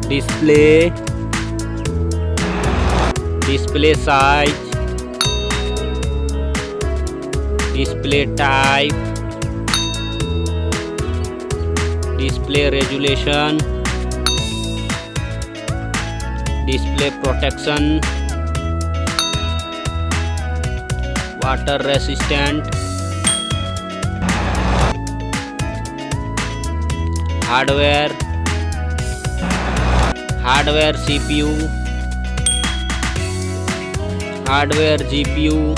display, display size, display type, display resolution, display protection, water resistant, hardware CPU, hardware GPU,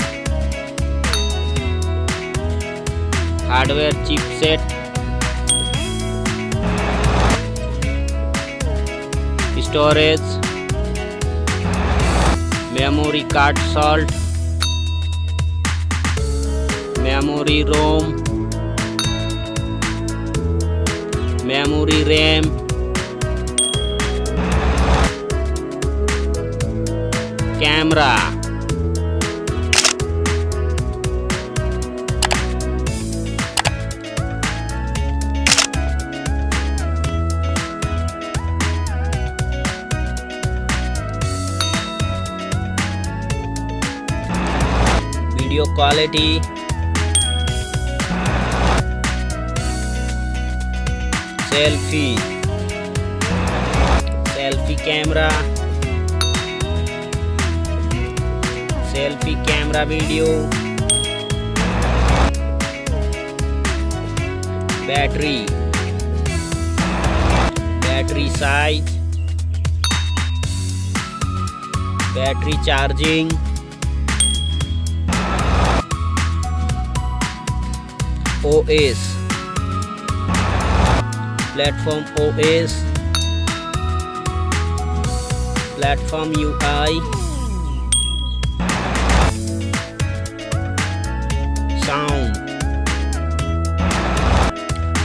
hardware chipset, storage, memory card slot, memory ROM, memory RAM, camera, video quality, selfie camera, selfie camera video, battery size, battery charging, OS, platform OS, platform UI,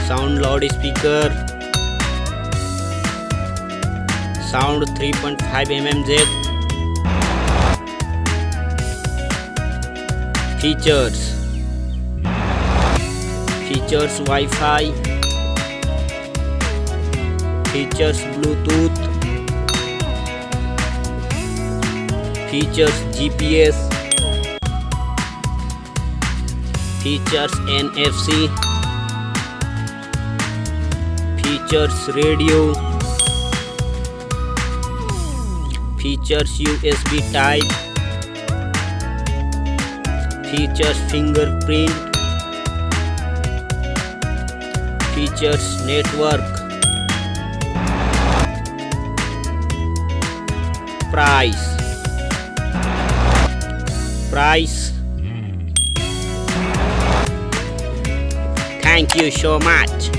sound loudspeaker, sound 3.5 mm jack, features Wi-Fi, features Bluetooth, features GPS, features NFC, features radio, features USB type, features fingerprint, features network, price. Thank you so much.